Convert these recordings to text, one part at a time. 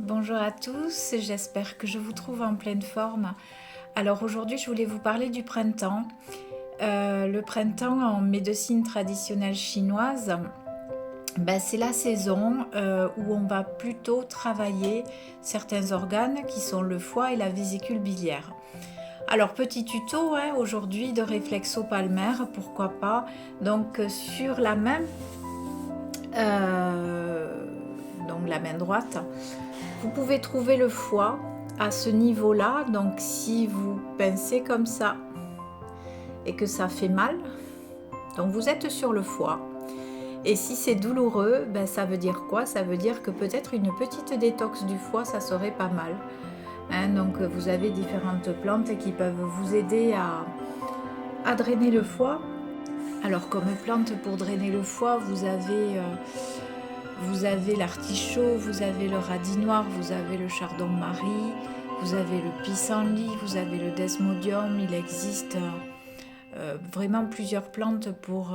Bonjour à tous, j'espère que je vous trouve en pleine forme. Alors aujourd'hui, je voulais vous parler du printemps. Le printemps en médecine traditionnelle chinoise, c'est la saison où on va plutôt travailler certains organes qui sont le foie et la vésicule biliaire. Alors petit tuto aujourd'hui de réflexo-palmaire, pourquoi pas. Donc sur euh, la main droite, vous pouvez trouver le foie à ce niveau-là. Donc si vous pincez comme ça et que ça fait mal, donc vous êtes sur le foie. Et si c'est douloureux, ça veut dire quoi? Ça veut dire que peut-être une petite détox du foie, ça serait pas mal. Donc vous avez différentes plantes qui peuvent vous aider à drainer le foie. Alors comme plante pour drainer le foie, vous avez l'artichaut, vous avez le radis noir, vous avez le chardon-marie, vous avez le pissenlit, vous avez le desmodium. Il existe vraiment plusieurs plantes pour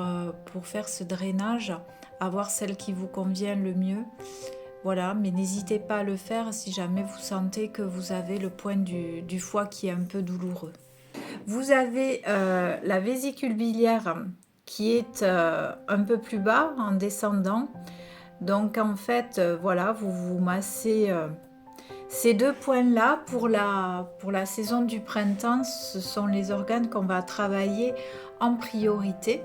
faire ce drainage, avoir celle qui vous convient le mieux. Voilà, mais n'hésitez pas à le faire si jamais vous sentez que vous avez le point du foie qui est un peu douloureux. Vous avez la vésicule biliaire qui est un peu plus bas en descendant. Donc en fait, voilà, vous massez ces deux points-là pour la saison du printemps. Ce sont les organes qu'on va travailler en priorité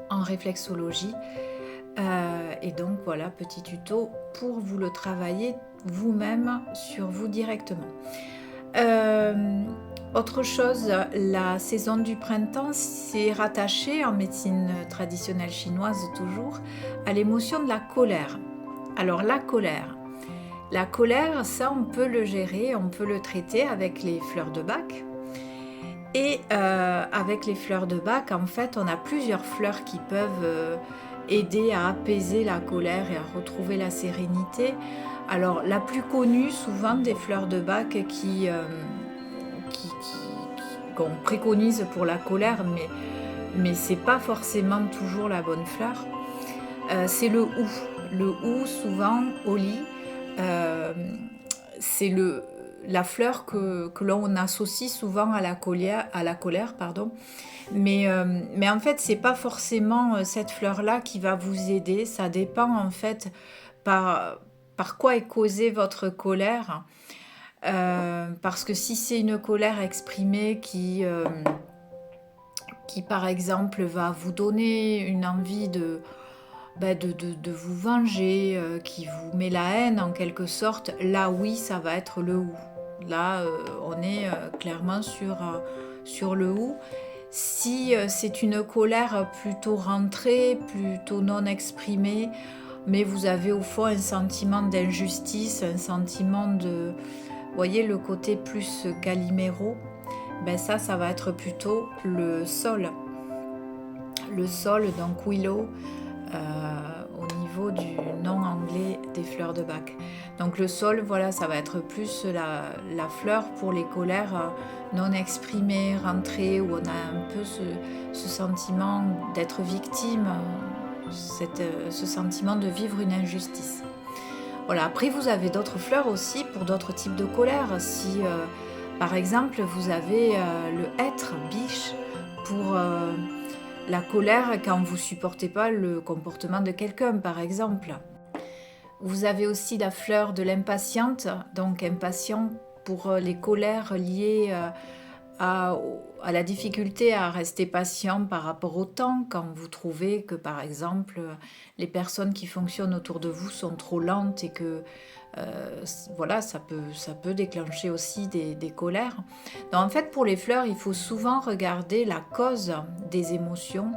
en réflexologie. Et donc voilà, petit tuto pour vous le travailler vous-même sur vous directement. Autre chose, la saison du printemps, c'est rattaché en médecine traditionnelle chinoise toujours à l'émotion de la colère. Alors la colère, ça on peut le gérer, on peut le traiter avec les fleurs de Bach. Et avec les fleurs de Bach, en fait, on a plusieurs fleurs qui peuvent aider à apaiser la colère et à retrouver la sérénité. Alors la plus connue souvent des fleurs de Bach qu'on préconise pour la colère, mais c'est pas forcément toujours la bonne fleur. C'est le hou. Le hou, souvent au lit, c'est la fleur que l'on associe souvent à la colère, pardon. Mais en fait, c'est pas forcément cette fleur-là qui va vous aider. Ça dépend en fait par quoi est causée votre colère. Parce que si c'est une colère exprimée qui par exemple va vous donner une envie de vous venger, qui vous met la haine en quelque sorte, là oui, ça va être le hou. Là, on est clairement sur le hou. Si c'est une colère plutôt rentrée, plutôt non exprimée, mais vous avez au fond un sentiment d'injustice, un sentiment de... Vous voyez le côté plus Calimero, ça va être plutôt le sol. Le sol, donc willow, au niveau du nom anglais des fleurs de Bach. Donc le sol, voilà, ça va être plus la fleur pour les colères non exprimées, rentrées, où on a un peu ce sentiment d'être victime, ce sentiment de vivre une injustice. Voilà, après vous avez d'autres fleurs aussi pour d'autres types de colères. Si par exemple vous avez le hêtre, biche, pour la colère quand vous supportez pas le comportement de quelqu'un, par exemple. Vous avez aussi la fleur de l'impatiente, donc impatient pour les colères liées à la difficulté à rester patient par rapport au temps, quand vous trouvez que par exemple les personnes qui fonctionnent autour de vous sont trop lentes et que voilà, ça peut déclencher aussi des colères. Donc en fait, pour les fleurs, il faut souvent regarder la cause des émotions,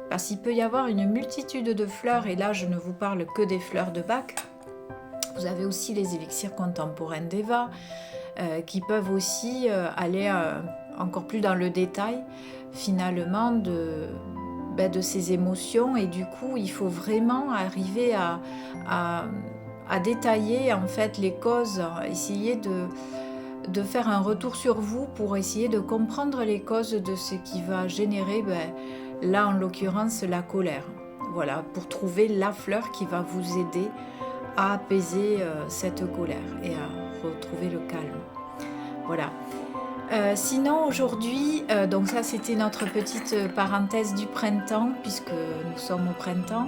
parce qu'il peut y avoir une multitude de fleurs, et là je ne vous parle que des fleurs de Bach. Vous avez aussi les élixirs contemporains d'Eva, qui peuvent aussi aller encore plus dans le détail finalement de ces émotions, et du coup il faut vraiment arriver à détailler en fait les causes, essayer de faire un retour sur vous pour essayer de comprendre les causes de ce qui va générer, là en l'occurrence, la colère. Voilà, pour trouver la fleur qui va vous aider à apaiser cette colère et à retrouver le calme. Voilà. Sinon aujourd'hui, donc ça c'était notre petite parenthèse du printemps, puisque nous sommes au printemps.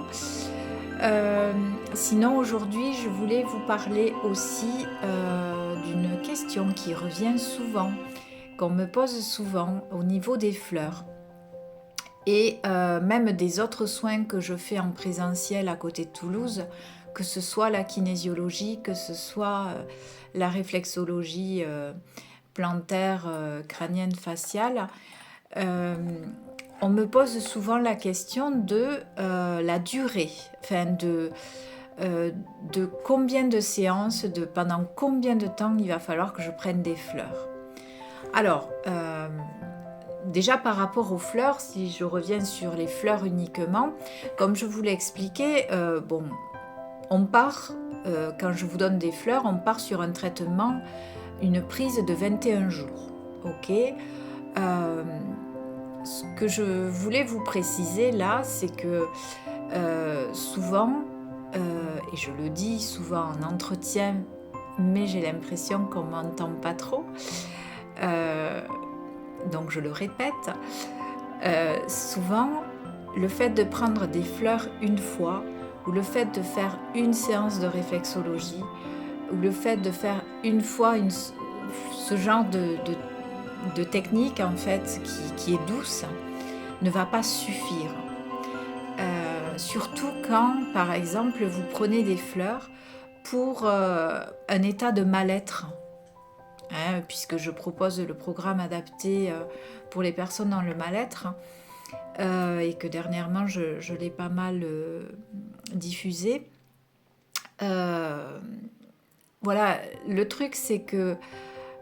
Sinon aujourd'hui je voulais vous parler aussi d'une question qui revient souvent, qu'on me pose souvent au niveau des fleurs. Et même des autres soins que je fais en présentiel à côté de Toulouse, que ce soit la kinésiologie, que ce soit la réflexologie plantaire, crânienne, faciale, on me pose souvent la question de la durée, enfin de combien de séances, de pendant combien de temps il va falloir que je prenne des fleurs. Alors, déjà par rapport aux fleurs, si je reviens sur les fleurs uniquement, comme je vous l'ai expliqué, on part, quand je vous donne des fleurs, on part sur un traitement, une prise de 21 jours. Ok. Ce que je voulais vous préciser là, c'est que souvent, et je le dis souvent en entretien, mais j'ai l'impression qu'on m'entend pas trop, donc je le répète, souvent le fait de prendre des fleurs une fois, ou le fait de faire une séance de réflexologie, ou le fait de faire une fois ce genre de technique en fait qui est douce, ne va pas suffire. Surtout quand, par exemple, vous prenez des fleurs pour un état de mal-être. Puisque je propose le programme adapté pour les personnes dans le mal-être, et que dernièrement je l'ai pas mal diffusé. Voilà, le truc c'est que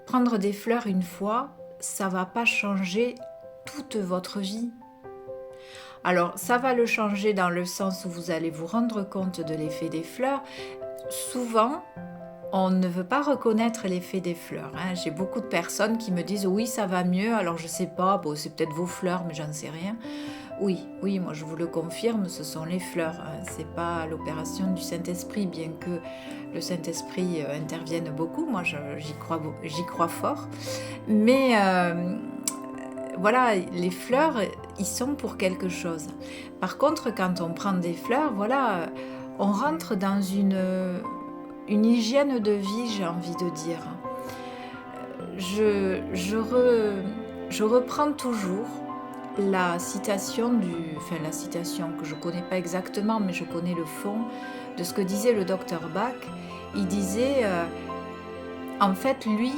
prendre des fleurs une fois, ça va pas changer toute votre vie. Alors ça va le changer dans le sens où vous allez vous rendre compte de l'effet des fleurs. Souvent, on ne veut pas reconnaître l'effet des fleurs. J'ai beaucoup de personnes qui me disent oui, ça va mieux, alors je sais pas, bon, c'est peut-être vos fleurs, mais j'en sais rien. Oui, moi je vous le confirme, ce sont les fleurs. C'est pas l'opération du Saint-Esprit, bien que le Saint-Esprit intervienne beaucoup. Moi, j'y crois fort. Mais voilà, les fleurs, ils sont pour quelque chose. Par contre, quand on prend des fleurs, voilà, on rentre dans une hygiène de vie, j'ai envie de dire. Je reprends toujours la citation la citation que je ne connais pas exactement, mais je connais le fond de ce que disait le docteur Bach. Il disait, en fait, lui,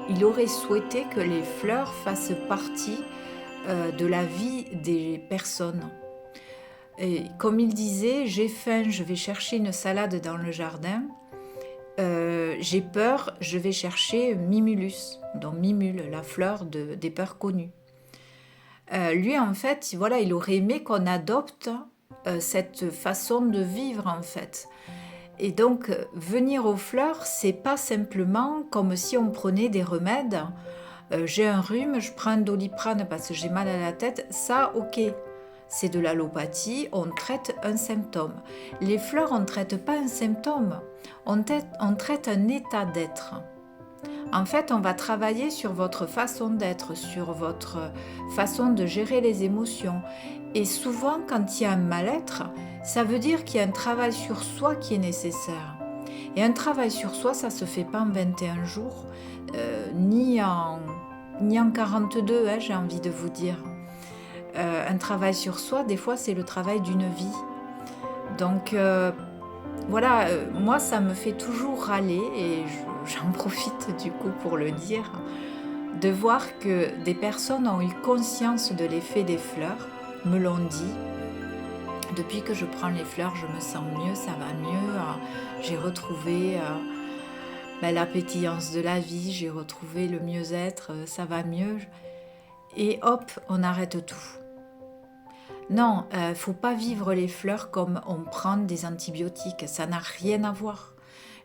il aurait souhaité que les fleurs fassent partie de la vie des personnes. Et comme il disait, j'ai faim, je vais chercher une salade dans le jardin. J'ai peur, je vais chercher Mimulus, donc Mimule, la fleur des peurs connues. Lui, en fait, voilà, il aurait aimé qu'on adopte cette façon de vivre, en fait. Et donc, venir aux fleurs, c'est pas simplement comme si on prenait des remèdes. J'ai un rhume, je prends un Doliprane parce que j'ai mal à la tête. Ça, ok, c'est de l'allopathie, on traite un symptôme. Les fleurs, on ne traite pas un symptôme, on traite un état d'être. En fait, on va travailler sur votre façon d'être, sur votre façon de gérer les émotions. Et souvent, quand il y a un mal-être, ça veut dire qu'il y a un travail sur soi qui est nécessaire. Et un travail sur soi, ça ne se fait pas en 21 jours, ni en 42, j'ai envie de vous dire. Un travail sur soi, des fois, c'est le travail d'une vie. Donc, voilà, moi, ça me fait toujours râler, et j'en profite du coup pour le dire, de voir que des personnes ont eu conscience de l'effet des fleurs, me l'ont dit. Depuis que je prends les fleurs, je me sens mieux, ça va mieux. J'ai retrouvé la pétillance de la vie, j'ai retrouvé le mieux-être, ça va mieux. Et hop, on arrête tout. Non, faut pas vivre les fleurs comme on prend des antibiotiques, ça n'a rien à voir.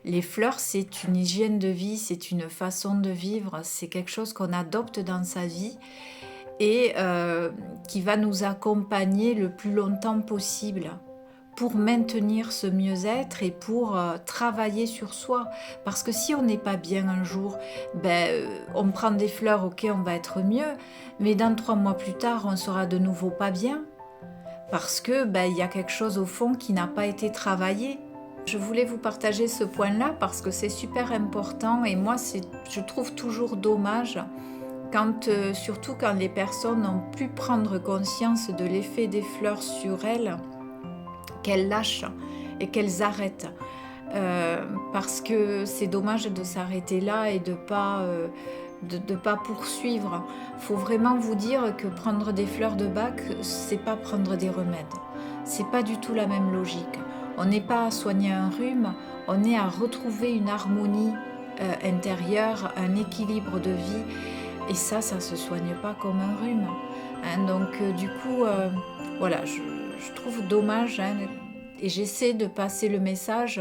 Les fleurs, c'est une hygiène de vie, c'est une façon de vivre, c'est quelque chose qu'on adopte dans sa vie et qui va nous accompagner le plus longtemps possible pour maintenir ce mieux-être et pour travailler sur soi. Parce que si on n'est pas bien un jour, on prend des fleurs, ok, on va être mieux, mais dans 3 mois plus tard, on sera de nouveau pas bien. Parce que il y a quelque chose au fond qui n'a pas été travaillé. Je voulais vous partager ce point-là parce que c'est super important et moi, je trouve toujours dommage surtout quand les personnes ont pu prendre conscience de l'effet des fleurs sur elles, qu'elles lâchent et qu'elles arrêtent. Parce que c'est dommage de s'arrêter là et de pas poursuivre. Il faut vraiment vous dire que prendre des fleurs de bac, c'est pas prendre des remèdes. C'est pas du tout la même logique. On n'est pas à soigner un rhume, on est à retrouver une harmonie intérieure, un équilibre de vie. Et ça se soigne pas comme un rhume. Donc du coup, voilà, je trouve dommage et j'essaie de passer le message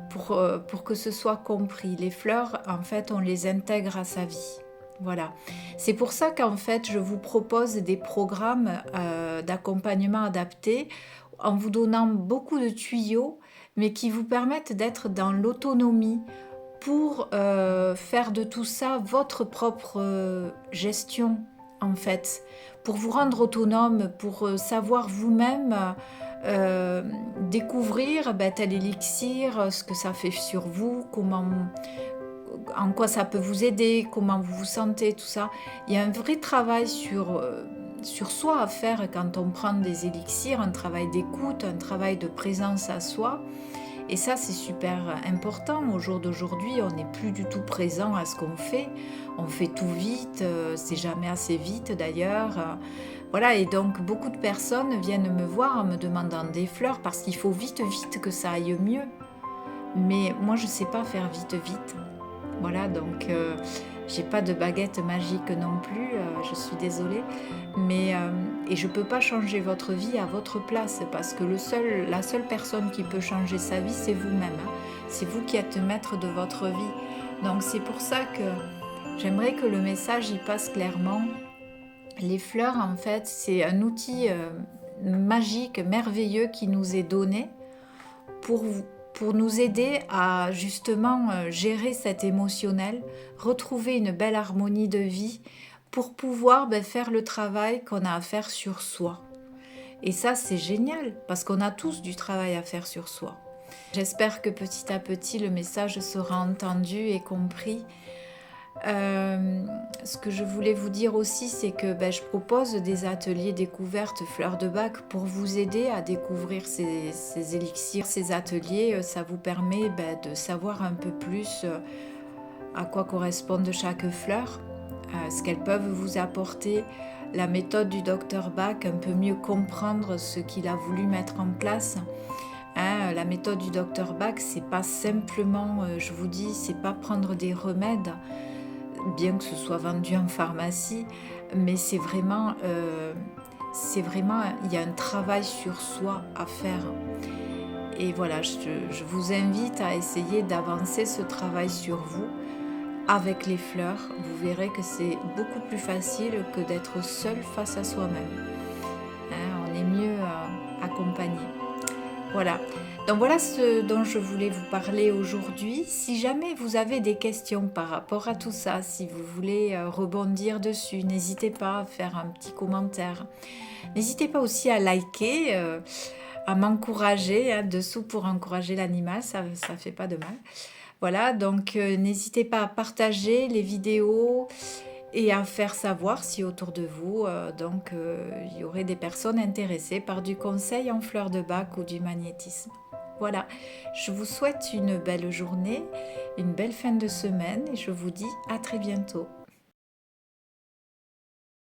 pour que ce soit compris. Les fleurs, en fait, on les intègre à sa vie. Voilà. C'est pour ça qu'en fait, je vous propose des programmes d'accompagnement adaptés en vous donnant beaucoup de tuyaux, mais qui vous permettent d'être dans l'autonomie pour faire de tout ça votre propre gestion, en fait. Pour vous rendre autonome, pour savoir vous-même découvrir tel élixir, ce que ça fait sur vous, en quoi ça peut vous aider, comment vous vous sentez, tout ça. Il y a un vrai travail sur soi à faire quand on prend des élixirs, un travail d'écoute, un travail de présence à soi. Et ça, c'est super important. Au jour d'aujourd'hui, on n'est plus du tout présent à ce qu'on fait. On fait tout vite, c'est jamais assez vite d'ailleurs. Voilà, et donc beaucoup de personnes viennent me voir en me demandant des fleurs parce qu'il faut vite que ça aille mieux. Mais moi, je ne sais pas faire vite. Voilà, donc j'ai pas de baguette magique non plus, je suis désolée. Et je ne peux pas changer votre vie à votre place parce que la seule personne qui peut changer sa vie, c'est vous-même. C'est vous qui êtes maître de votre vie. Donc c'est pour ça que j'aimerais que le message y passe clairement. Les fleurs, en fait, c'est un outil magique, merveilleux qui nous est donné pour nous aider à justement gérer cet émotionnel, retrouver une belle harmonie de vie pour pouvoir faire le travail qu'on a à faire sur soi. Et ça, c'est génial parce qu'on a tous du travail à faire sur soi. J'espère que petit à petit, le message sera entendu et compris. Ce que je voulais vous dire aussi, c'est que je propose des ateliers découvertes fleurs de bac pour vous aider à découvrir ces élixirs. Ces ateliers, ça vous permet de savoir un peu plus à quoi correspondent chaque fleur, ce qu'elles peuvent vous apporter, la méthode du Dr Bach, un peu mieux comprendre ce qu'il a voulu mettre en place. La méthode du Dr Bach, c'est pas simplement, je vous dis, c'est pas prendre des remèdes, bien que ce soit vendu en pharmacie, mais c'est vraiment, il y a un travail sur soi à faire. Et voilà, je vous invite à essayer d'avancer ce travail sur vous avec les fleurs. Vous verrez que c'est beaucoup plus facile que d'être seul face à soi-même. On est mieux accompagné. Voilà. Donc voilà ce dont je voulais vous parler aujourd'hui. Si jamais vous avez des questions par rapport à tout ça, si vous voulez rebondir dessus, n'hésitez pas à faire un petit commentaire. N'hésitez pas aussi à liker, à m'encourager dessous pour encourager l'animal, ça fait pas de mal. Voilà, donc n'hésitez pas à partager les vidéos et à faire savoir si autour de vous, il y aurait des personnes intéressées par du conseil en fleurs de bac ou du magnétisme. Voilà, je vous souhaite une belle journée, une belle fin de semaine et je vous dis à très bientôt.